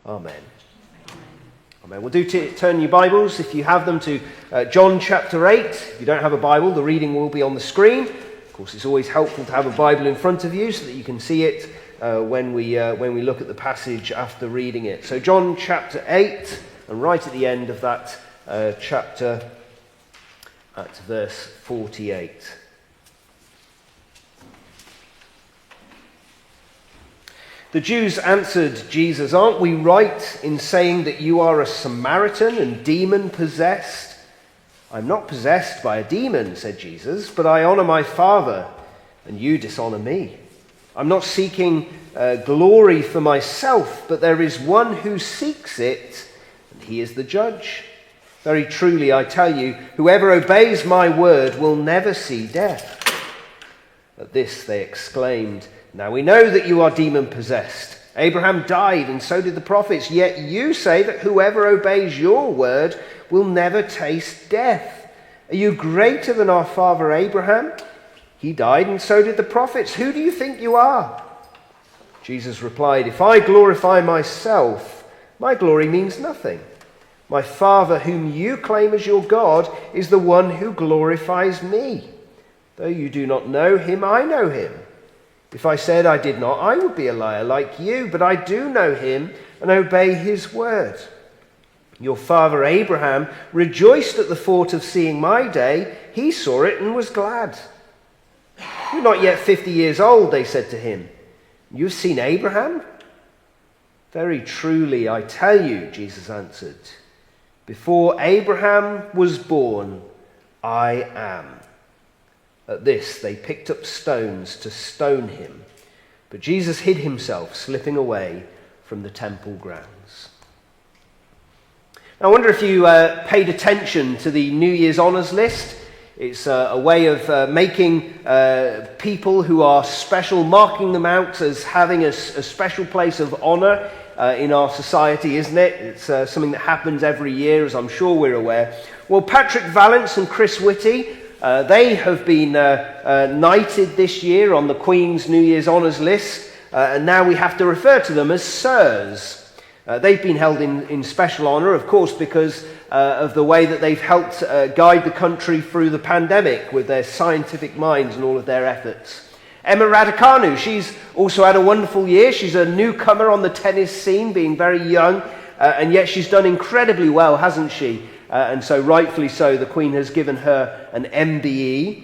Amen. Amen. Well, do turn your Bibles, if you have them, to John chapter 8. If you don't have a Bible, the reading will be on the screen. Of course, it's always helpful to have a Bible in front of you so that you can see it when we look at the passage after reading it. So John chapter 8, and right at the end of that chapter, at verse 48. The Jews answered Jesus, "Aren't we right in saying that you are a Samaritan and demon-possessed?" "I'm not possessed by a demon," said Jesus, "but I honor my Father, and you dishonor me. I'm not seeking glory for myself, but there is one who seeks it, and he is the judge. Very truly, I tell you, whoever obeys my word will never see death." At this they exclaimed, "Now we know that you are demon-possessed. Abraham died, and so did the prophets. Yet you say that whoever obeys your word will never taste death. Are you greater than our father Abraham? He died, and so did the prophets. Who do you think you are?" Jesus replied, "If I glorify myself, my glory means nothing. My Father, whom you claim as your God, is the one who glorifies me. Though you do not know him, I know him. If I said I did not, I would be a liar like you, but I do know him and obey his word. Your father Abraham rejoiced at the thought of seeing my day. He saw it and was glad." "You're not yet 50 years old," they said to him. "You've seen Abraham?" "Very truly, I tell you," Jesus answered, "before Abraham was born, I am." At this, they picked up stones to stone him. But Jesus hid himself, slipping away from the temple grounds. Now, I wonder if you paid attention to the New Year's honours list. It's a way of making people who are special, marking them out as having a special place of honour in our society, isn't it? It's something that happens every year, as I'm sure we're aware. Well, Patrick Vallance and Chris Whitty, they have been knighted this year on the Queen's New Year's Honours list, and now we have to refer to them as Sirs. They've been held in special honour, of course, because of the way that they've helped guide the country through the pandemic with their scientific minds and all of their efforts. Emma Raducanu, she's also had a wonderful year. She's a newcomer on the tennis scene, being very young, and yet she's done incredibly well, hasn't she? And so rightfully so, the Queen has given her an MBE.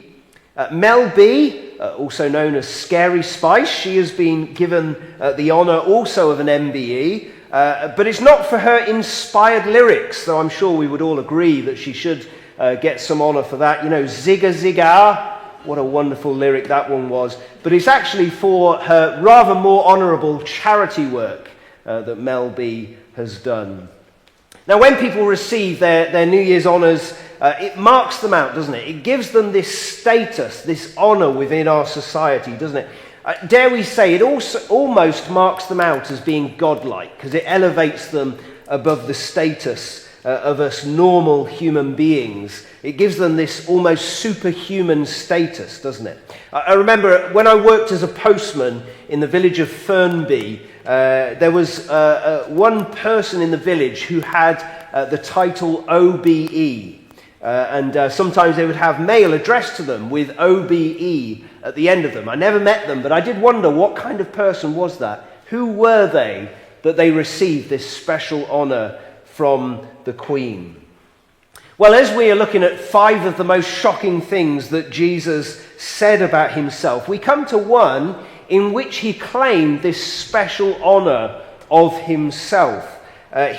Mel B, also known as Scary Spice, she has been given the honour also of an MBE, but it's not for her inspired lyrics, though I'm sure we would all agree that she should get some honour for that. You know, Zigga Zigga, what a wonderful lyric that one was. But it's actually for her rather more honourable charity work that Mel B has done. Now, when people receive their New Year's honours, it marks them out, doesn't it? It gives them this status, this honour within our society, doesn't it? Dare we say, it also almost marks them out as being godlike, because it elevates them above the status of us normal human beings. It gives them this almost superhuman status, doesn't it? I remember when I worked as a postman in the village of Fernby, there was one person in the village who had the title OBE. And sometimes they would have mail addressed to them with OBE at the end of them. I never met them, but I did wonder, what kind of person was that? Who were they that they received this special honour from the Queen? Well, as we are looking at 5 of the most shocking things that Jesus said about himself, we come to one in which he claimed this special honour of himself.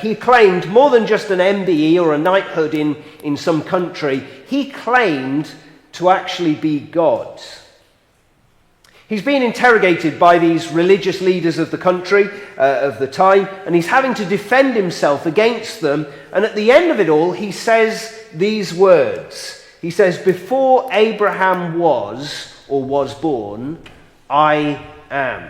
He claimed more than just an MBE or a knighthood in some country. He claimed to actually be God. He's been interrogated by these religious leaders of the country, of the time, and he's having to defend himself against them. And at the end of it all, he says these words. He says, "Before Abraham was or was born, I am."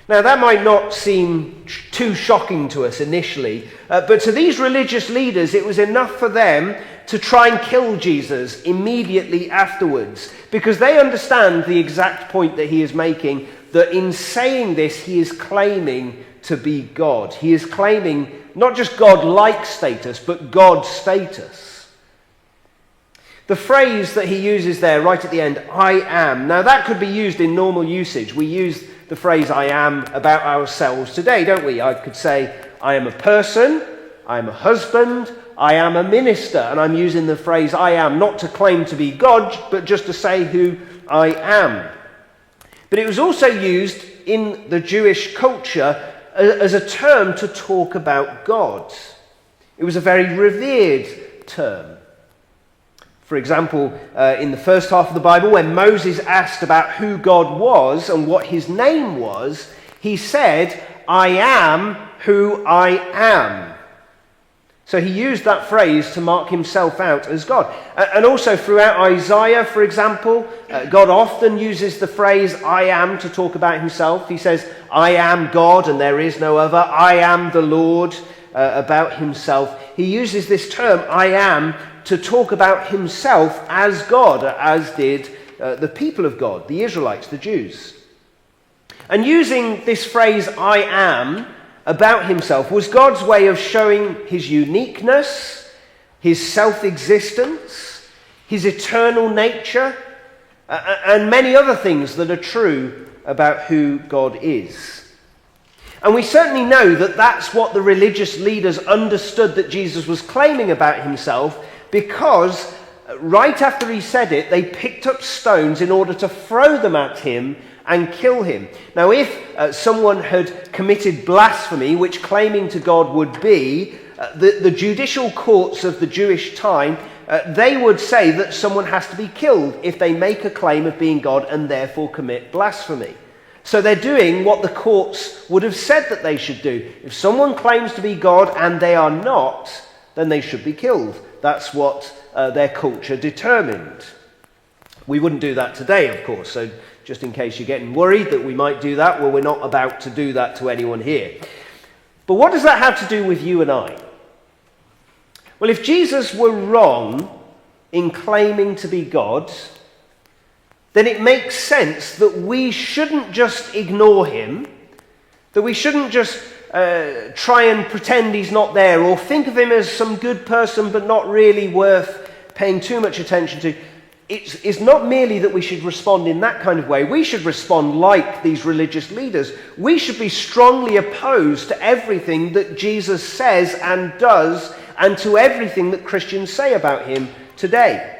Now, that might not seem too shocking to us initially, but to these religious leaders, it was enough for them to try and kill Jesus immediately afterwards, because they understand the exact point that he is making, that in saying this, he is claiming to be God. He is claiming not just God-like status, but God status. The phrase that he uses there right at the end, I am. Now that could be used in normal usage. We use the phrase I am about ourselves today, don't we? I could say, I am a person, I am a husband, I am a minister. And I'm using the phrase I am not to claim to be God, but just to say who I am. But it was also used in the Jewish culture as a term to talk about God. It was a very revered term. For example, in the first half of the Bible, when Moses asked about who God was and what his name was, he said, I am who I am. So he used that phrase to mark himself out as God. And also throughout Isaiah, for example, God often uses the phrase I am to talk about himself. He says, I am God and there is no other. I am the Lord, about himself. He uses this term, I am, to talk about himself as God, as did the people of God, the Israelites, the Jews. And using this phrase, I am, about himself was God's way of showing his uniqueness, his self-existence, his eternal nature, and many other things that are true about who God is. And we certainly know that that's what the religious leaders understood that Jesus was claiming about himself, because right after he said it, they picked up stones in order to throw them at him and kill him. Now, if someone had committed blasphemy, which claiming to God would be, the judicial courts of the Jewish time, they would say that someone has to be killed if they make a claim of being God and therefore commit blasphemy. So they're doing what the courts would have said that they should do. If someone claims to be God and they are not, then they should be killed. That's what their culture determined. We wouldn't do that today, of course, so just in case you're getting worried that we might do that, well, we're not about to do that to anyone here. But what does that have to do with you and I? Well, if Jesus were wrong in claiming to be God, then it makes sense that we shouldn't just ignore him, that we shouldn't just try and pretend he's not there, or think of him as some good person but not really worth paying too much attention to. It's not merely that we should respond in that kind of way. We should respond like these religious leaders. We should be strongly opposed to everything that Jesus says and does, and to everything that Christians say about him today.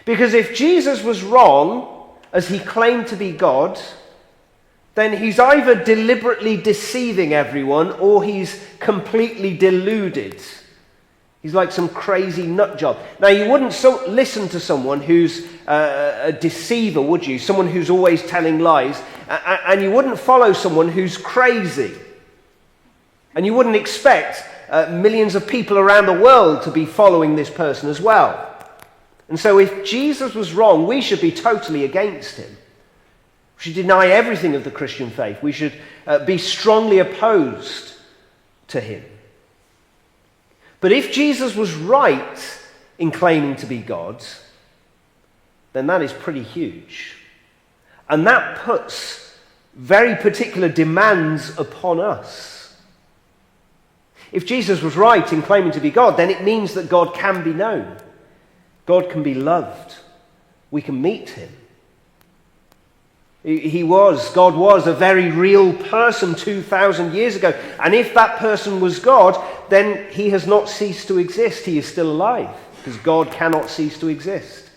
Because if Jesus was wrong, as he claimed to be God, then he's either deliberately deceiving everyone or he's completely deluded. He's like some crazy nut job. Now, you wouldn't listen to someone who's a deceiver, would you? Someone who's always telling lies. And you wouldn't follow someone who's crazy. And you wouldn't expect millions of people around the world to be following this person as well. And so if Jesus was wrong, we should be totally against him. We should deny everything of the Christian faith. We should be strongly opposed to him. But if Jesus was right in claiming to be God, then that is pretty huge. And that puts very particular demands upon us. If Jesus was right in claiming to be God, then it means that God can be known. God can be loved. We can meet him. God was a very real person 2,000 years ago. And if that person was God, then he has not ceased to exist. He is still alive, because God cannot cease to exist.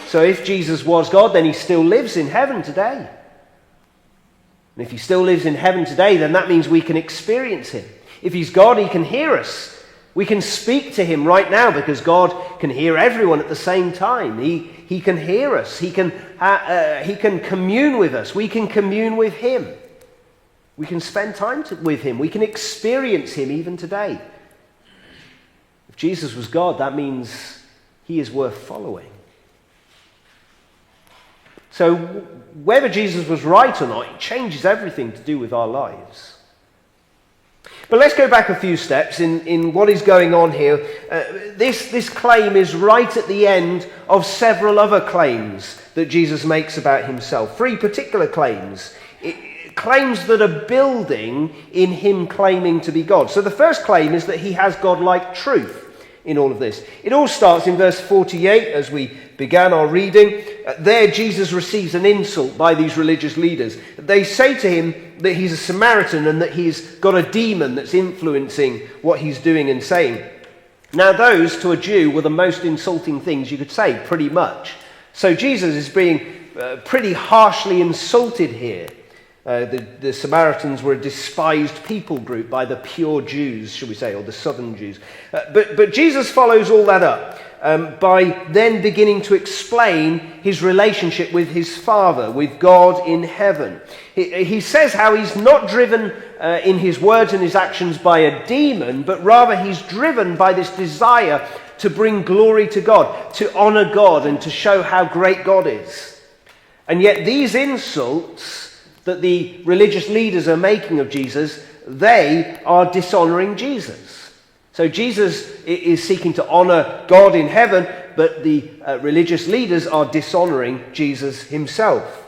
So if Jesus was God, then he still lives in heaven today. And if he still lives in heaven today, then that means we can experience him. If he's God, he can hear us. We can speak to him right now, because God can hear everyone at the same time. He can hear us. He can commune with us. We can commune with him. We can spend time with him. We can experience him even today. If Jesus was God, that means he is worth following. So whether Jesus was right or not, it changes everything to do with our lives. But let's go back a few steps in what is going on here. This claim is right at the end of several other claims that Jesus makes about himself. 3 particular claims. claims that are building in him claiming to be God. So the first claim is that he has godlike truth in all of this. It all starts in verse 48 as we began our reading. There Jesus receives an insult by these religious leaders. They say to him that he's a Samaritan and that he's got a demon that's influencing what he's doing and saying. Now those, to a Jew, were the most insulting things you could say, pretty much. So Jesus is being pretty harshly insulted here. The Samaritans were a despised people group by the pure Jews, shall we say, or the southern Jews. But Jesus follows all that up by then beginning to explain his relationship with his Father, with God in heaven. He says how he's not driven in his words and his actions by a demon, but rather he's driven by this desire to bring glory to God, to honor God, and to show how great God is. And yet these insults that the religious leaders are making of Jesus, they are dishonoring Jesus. So Jesus is seeking to honor God in heaven, but the religious leaders are dishonoring Jesus himself.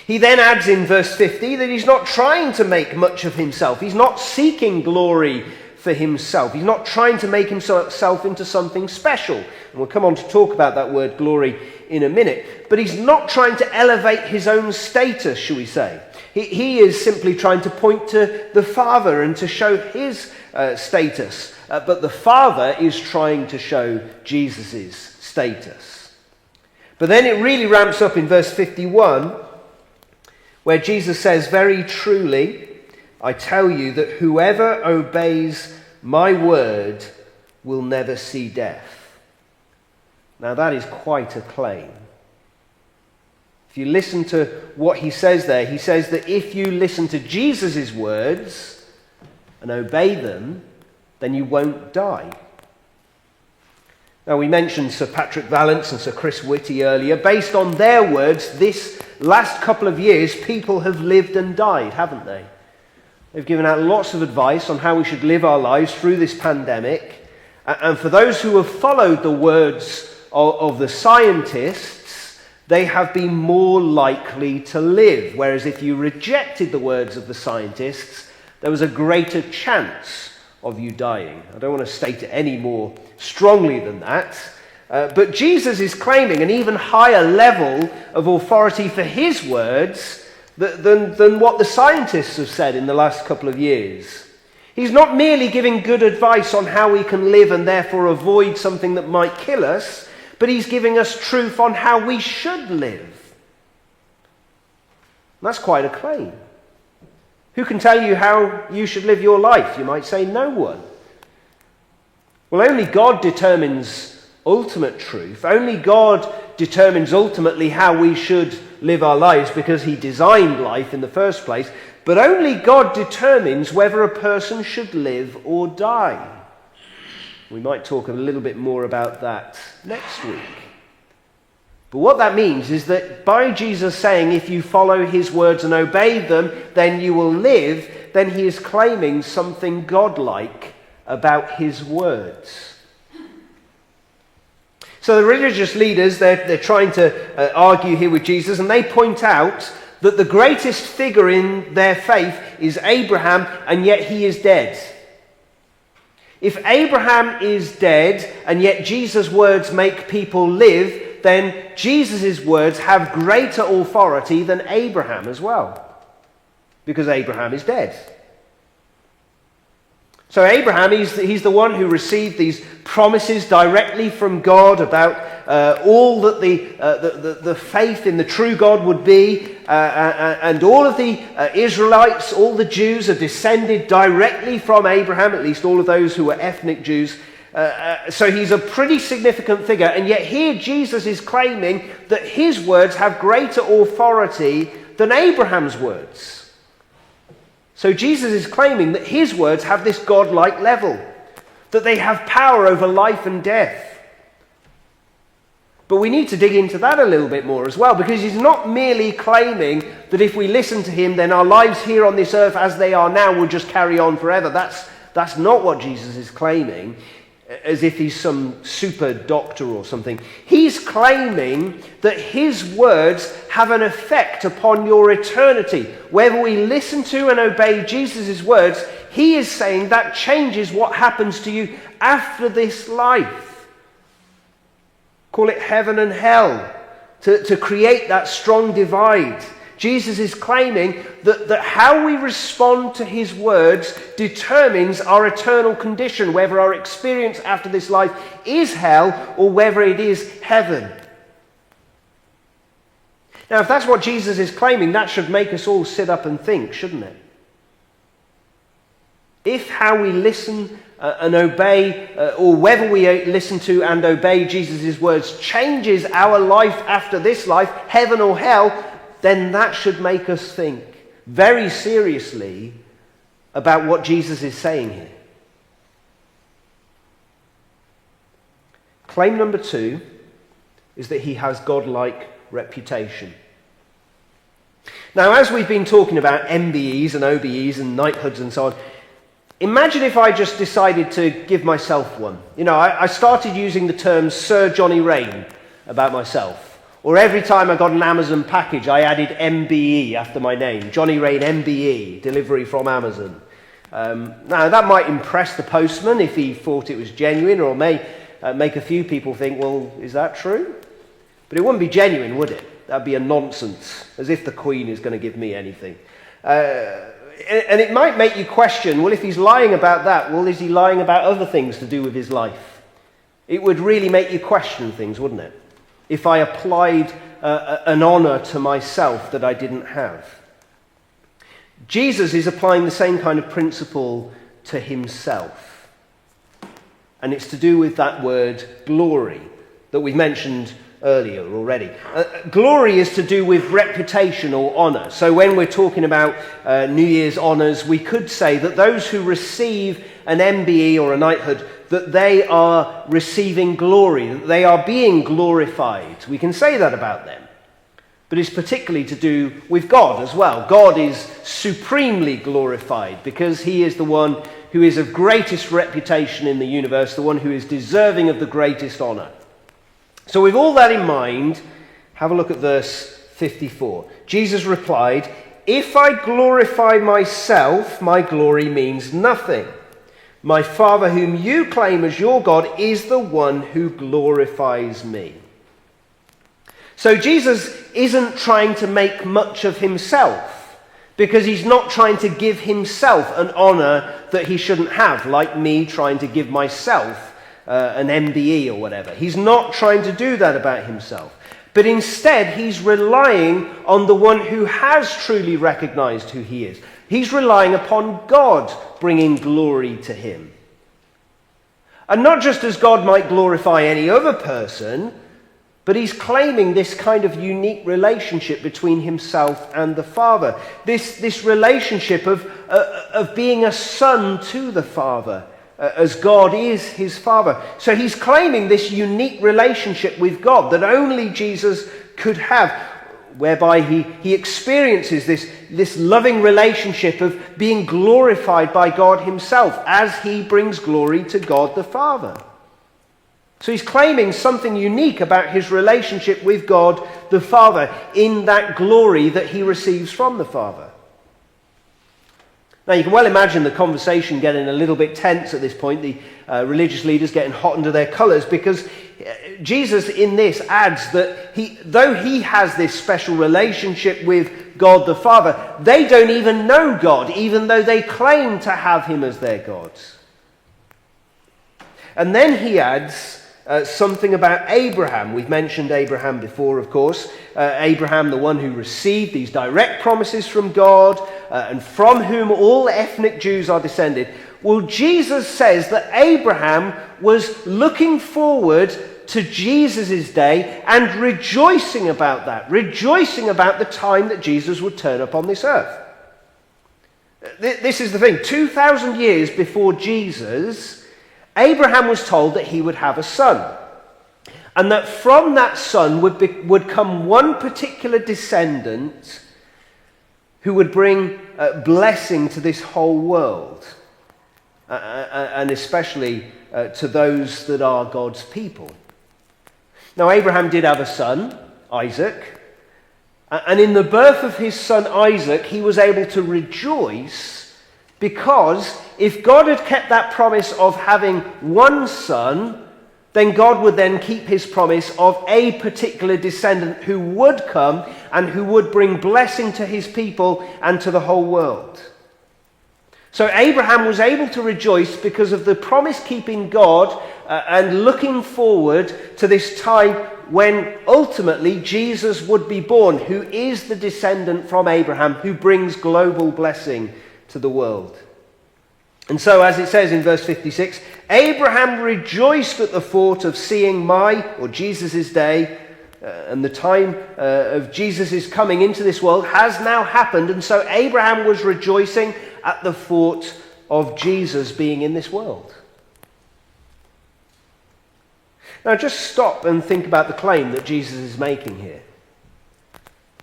He then adds in verse 50 that he's not trying to make much of himself. He's not seeking glory for himself. He's not trying to make himself into something special. And we'll come on to talk about that word glory in a minute. But he's not trying to elevate his own status, shall we say. He is simply trying to point to the Father and to show his status. But the Father is trying to show Jesus' status. But then it really ramps up in verse 51, where Jesus says, "Very truly, I tell you that whoever obeys my word will never see death." Now that is quite a claim. If you listen to what he says there, he says that if you listen to Jesus' words and obey them, then you won't die. Now we mentioned Sir Patrick Vallance and Sir Chris Whitty earlier. Based on their words, this last couple of years, people have lived and died, haven't they? They've given out lots of advice on how we should live our lives through this pandemic. And for those who have followed the words of the scientists, they have been more likely to live. Whereas if you rejected the words of the scientists, there was a greater chance of you dying. I don't want to state it any more strongly than that. But Jesus is claiming an even higher level of authority for his words than what the scientists have said in the last couple of years. He's not merely giving good advice on how we can live and therefore avoid something that might kill us, but he's giving us truth on how we should live. And that's quite a claim. Who can tell you how you should live your life? You might say, no one. Well, only God determines ultimate truth. Only God determines ultimately how we should live our lives because he designed life in the first place. But only God determines whether a person should live or die. We might talk a little bit more about that next week. But what that means is that by Jesus saying, if you follow his words and obey them, then you will live, then he is claiming something godlike about his words. So the religious leaders, they're trying to argue here with Jesus, and they point out that the greatest figure in their faith is Abraham, and yet he is dead. If Abraham is dead, and yet Jesus' words make people live, then Jesus' words have greater authority than Abraham as well, because Abraham is dead. So Abraham, he's the one who received these promises directly from God about all that the faith in the true God would be, and all of the Israelites, all the Jews are descended directly from Abraham, at least all of those who were ethnic Jews. So he's a pretty significant figure, and yet here Jesus is claiming that his words have greater authority than Abraham's words. So Jesus is claiming that his words have this godlike level, that they have power over life and death. But we need to dig into that a little bit more as well, because he's not merely claiming that if we listen to him, then our lives here on this earth as they are now will just carry on forever. That's not what Jesus is claiming. as if he's some super doctor or something. He's claiming that his words have an effect upon your eternity. Whether we listen to and obey Jesus' words, he is saying that changes what happens to you after this life. Call it heaven and hell, to create that strong divide. Jesus is claiming that how we respond to his words determines our eternal condition, whether our experience after this life is hell or whether it is heaven. Now, if that's what Jesus is claiming, that should make us all sit up and think, shouldn't it? If how we listen and obey, or whether we listen to and obey Jesus' words changes our life after this life, heaven or hell, then that should make us think very seriously about what Jesus is saying here. Claim number 2 is that he has godlike reputation. Now, as we've been talking about MBEs and OBEs and knighthoods and so on, imagine if I just decided to give myself one. You know, I started using the term Sir Jonny Raine about myself. Or every time I got an Amazon package, I added MBE after my name. Jonny Raine MBE, delivery from Amazon. Now, that might impress the postman if he thought it was genuine, or may make a few people think, well, is that true? But it wouldn't be genuine, would it? That'd be a nonsense, as if the Queen is going to give me anything. And it might make you question, well, if he's lying about that, well, is he lying about other things to do with his life? It would really make you question things, wouldn't it? If I applied an honor to myself that I didn't have. Jesus is applying the same kind of principle to himself. And it's to do with that word glory that we mentioned earlier already. Glory is to do with reputation or honor. So when we're talking about New Year's honors, we could say that those who receive an MBE or a knighthood, that they are receiving glory, that they are being glorified. We can say that about them. But it's particularly to do with God as well. God is supremely glorified because he is the one who is of greatest reputation in the universe, the one who is deserving of the greatest honor. So with all that in mind, have a look at verse 54. Jesus replied, "If I glorify myself, my glory means nothing. My Father, whom you claim as your God, is the one who glorifies me." So Jesus isn't trying to make much of himself, because he's not trying to give himself an honor that he shouldn't have, like me trying to give myself an MBE or whatever. He's not trying to do that about himself. But instead, he's relying on the one who has truly recognized who he is. He's relying upon God bringing glory to him. And not just as God might glorify any other person, but he's claiming this kind of unique relationship between himself and the Father. This relationship of being a son to the Father, as God is his Father. So he's claiming this unique relationship with God that only Jesus could have, whereby he experiences this loving relationship of being glorified by God himself as he brings glory to God the Father. So he's claiming something unique about his relationship with God the Father in that glory that he receives from the Father. Now, you can well imagine the conversation getting a little bit tense at this point, the religious leaders getting hot under their colours, because Jesus in this adds that though he has this special relationship with God the Father, they don't even know God, even though they claim to have him as their God. And then he adds something about Abraham. We've mentioned Abraham before, of course. Abraham, the one who received these direct promises from God, and from whom all ethnic Jews are descended. Well, Jesus says that Abraham was looking forward to Jesus' day and rejoicing about that, rejoicing about the time that Jesus would turn up on this earth. This is the thing. 2,000 years before Jesus, Abraham was told that he would have a son, and that from that son would come one particular descendant who would bring blessing to this whole world, and especially to those that are God's people. Now, Abraham did have a son, Isaac, and in the birth of his son Isaac, he was able to rejoice because if God had kept that promise of having one son, then God would then keep his promise of a particular descendant who would come and who would bring blessing to his people and to the whole world. So Abraham was able to rejoice because of the promise-keeping God and looking forward to this time when ultimately Jesus would be born, who is the descendant from Abraham, who brings global blessing to the world. And so, as it says in verse 56, Abraham rejoiced at the thought of seeing Jesus' day, and the time of Jesus' coming into this world has now happened. And so Abraham was rejoicing at the thought of Jesus being in this world. Now just stop and think about the claim that Jesus is making here.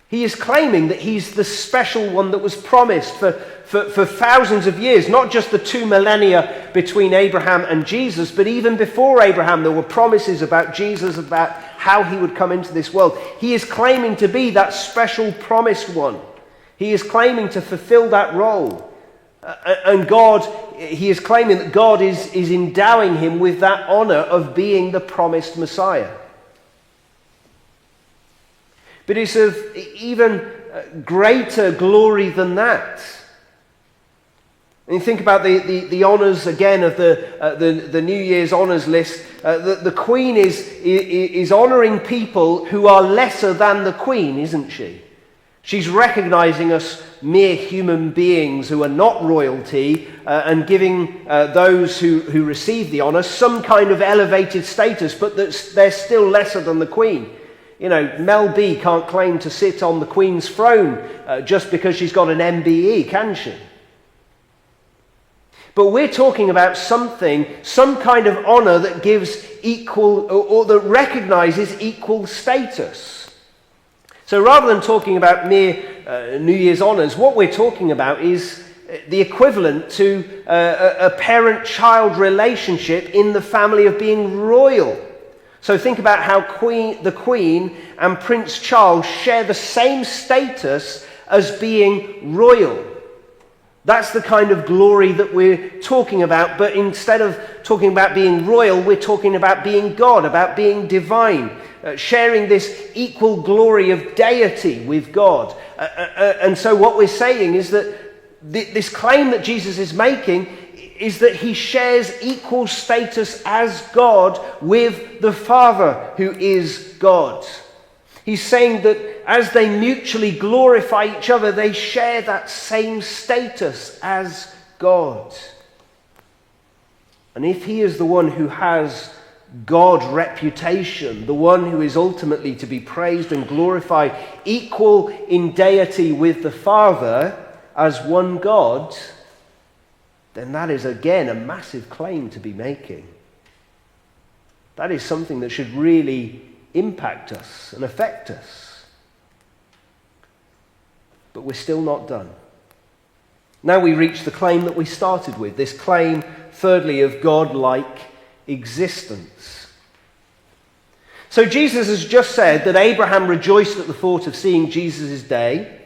He is claiming that he's the special one that was promised for thousands of years, not just the 2 millennia between Abraham and Jesus, but even before Abraham there were promises about Jesus, about how he would come into this world. He is claiming to be that special promised one. He is claiming to fulfill that role. And he is claiming that God is endowing him with that honor of being the promised Messiah. But it's of even greater glory than that. And you think about the honors again of the New Year's honors list. The Queen is honoring people who are lesser than the Queen, isn't she? She's recognizing us mere human beings who are not royalty and giving those who receive the honor some kind of elevated status, but they're still lesser than the Queen. You know, Mel B can't claim to sit on the Queen's throne just because she's got an MBE, can she? But we're talking about some kind of honor that gives equal, or that recognizes equal status. So rather than talking about mere New Year's honors, what we're talking about is the equivalent to a parent-child relationship in the family of being royal. So think about how the Queen and Prince Charles share the same status as being royal. That's the kind of glory that we're talking about, but instead of talking about being royal, we're talking about being God, about being divine, sharing this equal glory of deity with God. And so what we're saying is that this claim that Jesus is making is that he shares equal status as God with the Father, who is God. He's saying that as they mutually glorify each other, they share that same status as God. And if he is the one who has God's reputation, the one who is ultimately to be praised and glorified, equal in deity with the Father as one God, then that is again a massive claim to be making. That is something that should really impact us and affect us. But we're still not done. Now we reach the claim that we started with, this claim, thirdly, of godlike existence. So Jesus has just said that Abraham rejoiced at the thought of seeing Jesus' day.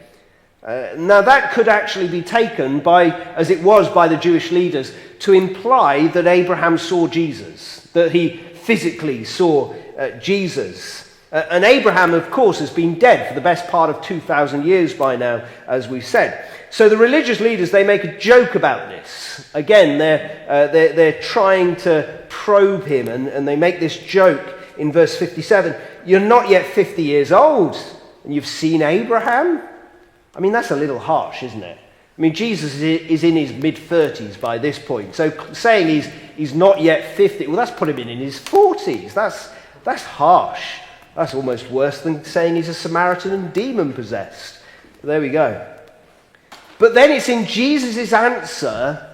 Now that could actually be taken as it was by the Jewish leaders, to imply that Abraham saw Jesus, that he physically saw Jesus. And Abraham, of course, has been dead for the best part of 2,000 years by now, as we've said. So the religious leaders, they make a joke about this. Again, they're trying to probe him, and they make this joke in verse 57. You're not yet 50 years old, and you've seen Abraham? I mean, that's a little harsh, isn't it? I mean, Jesus is in his mid-30s by this point. So saying he's not yet 50, well, that's put him in his 40s. That's harsh. That's almost worse than saying he's a Samaritan and demon-possessed. There we go. But then it's in Jesus' answer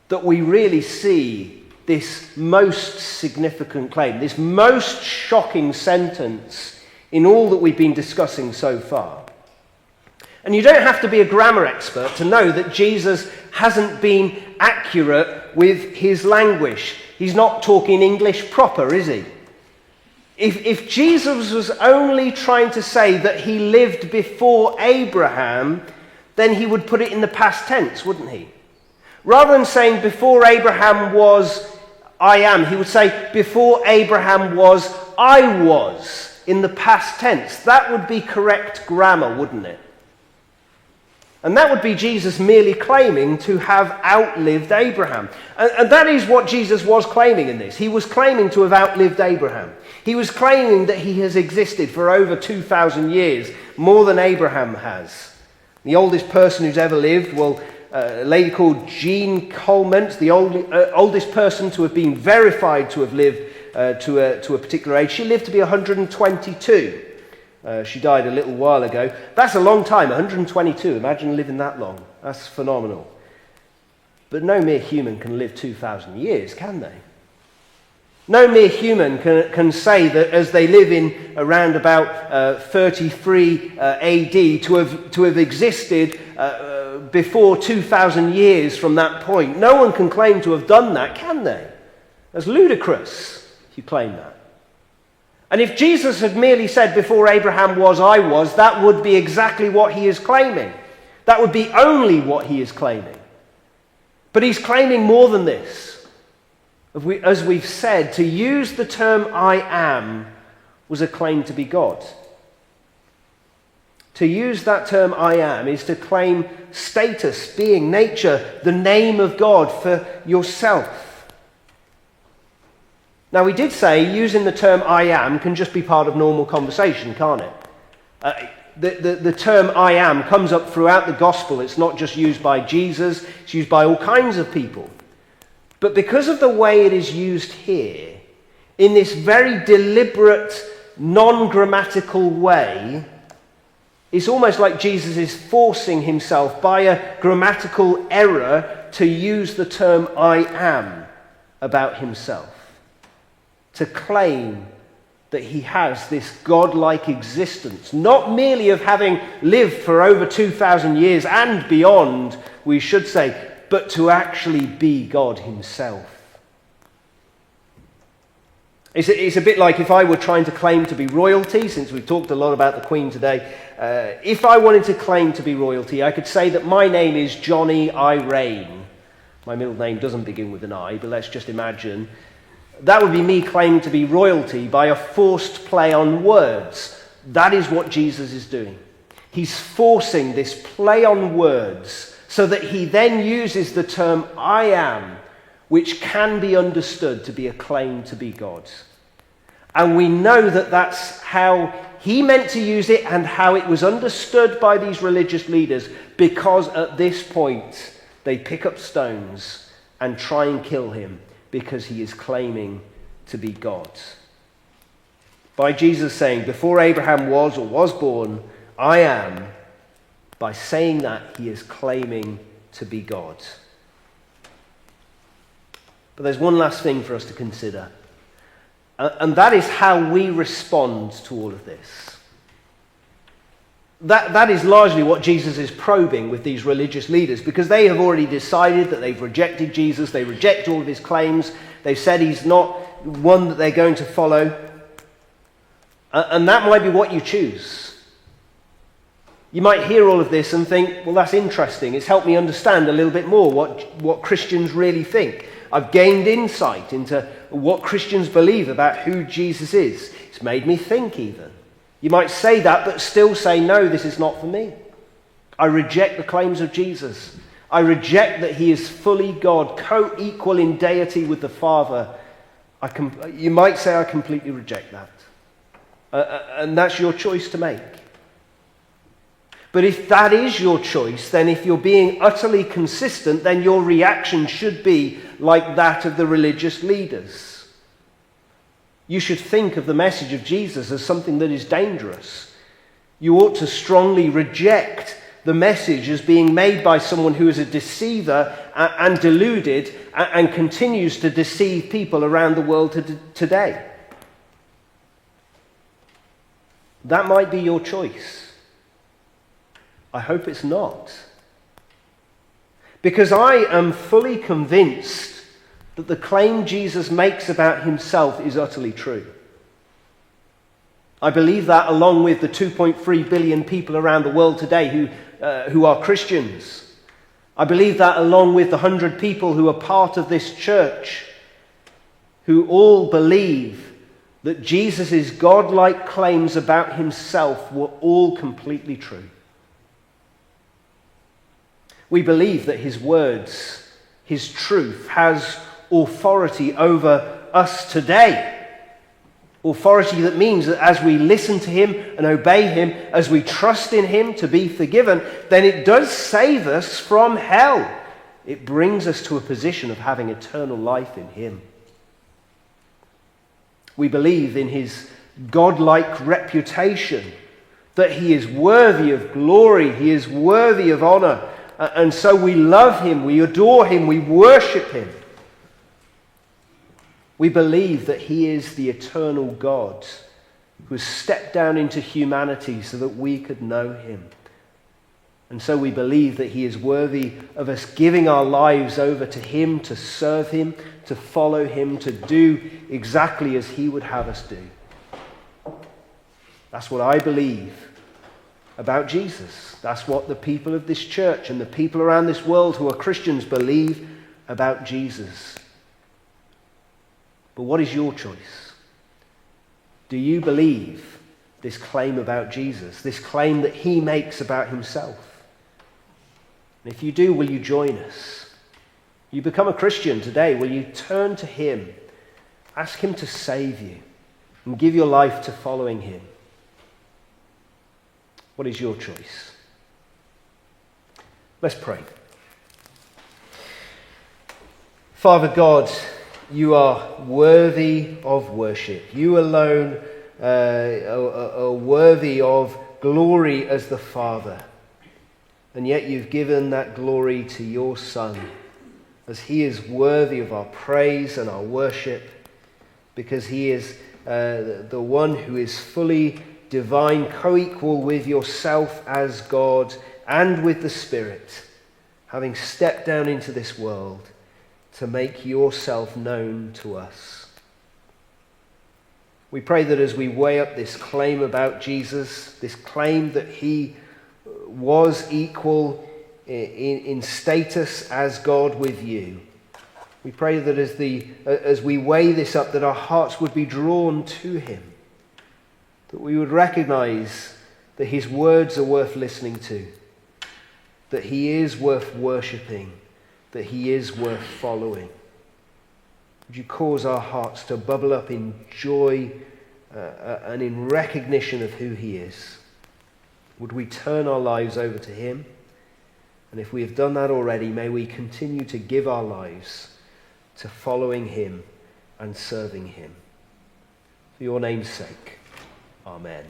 that we really see this most significant claim, this most shocking sentence in all that we've been discussing so far. And you don't have to be a grammar expert to know that Jesus hasn't been accurate with his language. He's not talking English proper, is he? If Jesus was only trying to say that he lived before Abraham, then he would put it in the past tense, wouldn't he? Rather than saying before Abraham was, I am, he would say before Abraham was, I was, in the past tense. That would be correct grammar, wouldn't it? And that would be Jesus merely claiming to have outlived Abraham. And that is what Jesus was claiming in this. He was claiming to have outlived Abraham. He was claiming that he has existed for over 2,000 years, more than Abraham has. The oldest person who's ever lived, well, a lady called Jean Colement, the oldest person to have been verified to have lived to a particular age. She lived to be 122. She died a little while ago. That's a long time, 122. Imagine living that long. That's phenomenal. But no mere human can live 2,000 years, can they? No mere human can say that as they live in around about 33 AD to have existed before 2,000 years from that point. No one can claim to have done that, can they? That's ludicrous if you claim that. And if Jesus had merely said before Abraham was, I was, that would be exactly what he is claiming. That would be only what he is claiming. But he's claiming more than this. As we've said, to use the term I am was a claim to be God. To use that term I am is to claim status, being, nature, the name of God for yourself. Now, we did say using the term I am can just be part of normal conversation, can't it? The term I am comes up throughout the gospel. It's not just used by Jesus, it's used by all kinds of people. But because of the way it is used here, in this very deliberate, non-grammatical way, it's almost like Jesus is forcing himself by a grammatical error to use the term I am about himself. To claim that he has this godlike existence, not merely of having lived for over 2,000 years and beyond, we should say, but to actually be God himself. It's a bit like if I were trying to claim to be royalty, since we've talked a lot about the Queen today. If I wanted to claim to be royalty, I could say that my name is Jonny Raine. My middle name doesn't begin with an I, but let's just imagine. That would be me claiming to be royalty by a forced play on words. That is what Jesus is doing. He's forcing this play on words so that he then uses the term I am, which can be understood to be a claim to be God. And we know that that's how he meant to use it and how it was understood by these religious leaders, because at this point they pick up stones and try and kill him because he is claiming to be God. By Jesus saying, before Abraham was or was born, I am, by saying that, he is claiming to be God. But there's one last thing for us to consider, and that is how we respond to all of this. That is largely what Jesus is probing with these religious leaders, because they have already decided that they've rejected Jesus, they reject all of his claims, they've said he's not one that they're going to follow, and that might be what you choose. You might hear all of this and think, well, that's interesting. It's helped me understand a little bit more what Christians really think. I've gained insight into what Christians believe about who Jesus is. It's made me think even. You might say that, but still say, no, this is not for me. I reject the claims of Jesus. I reject that he is fully God, co-equal in deity with the Father. You might say, I completely reject that. And that's your choice to make. But if that is your choice, then if you're being utterly consistent, then your reaction should be like that of the religious leaders. You should think of the message of Jesus as something that is dangerous. You ought to strongly reject the message as being made by someone who is a deceiver and deluded and continues to deceive people around the world today. That might be your choice. I hope it's not. Because I am fully convinced that the claim Jesus makes about himself is utterly true. I believe that along with the 2.3 billion people around the world today who are Christians. I believe that along with the 100 people who are part of this church, who all believe that Jesus' godlike claims about himself were all completely true. We believe that his words, his truth, has authority over us today. Authority that means that as we listen to him and obey him, as we trust in him to be forgiven, then it does save us from hell. It brings us to a position of having eternal life in him. We believe in his godlike reputation, that he is worthy of glory, he is worthy of honor, and so we love him, we adore him, we worship him. We believe that he is the eternal God who has stepped down into humanity so that we could know him. And so we believe that he is worthy of us giving our lives over to him, to serve him, to follow him, to do exactly as he would have us do. That's what I believe about Jesus. That's what the people of this church and the people around this world who are Christians believe about Jesus. But what is your choice? Do you believe this claim about Jesus, this claim that he makes about himself? And if you do, will you join us? You become a Christian today, will you turn to him, ask him to save you, and give your life to following him? What is your choice? Let's pray. Father God, you are worthy of worship. You alone are worthy of glory as the Father. And yet you've given that glory to your Son, as he is worthy of our praise and our worship, because he is the one who is fully divine, co-equal with yourself as God and with the Spirit, having stepped down into this world to make yourself known to us. We pray that as we weigh up this claim about Jesus, this claim that he was equal in status as God with you, we pray that as we weigh this up, that our hearts would be drawn to him, that we would recognize that his words are worth listening to, that he is worth worshipping, that he is worth following. Would you cause our hearts to bubble up in joy and in recognition of who he is? Would we turn our lives over to him? And if we have done that already, may we continue to give our lives to following him and serving him. For your name's sake, amen.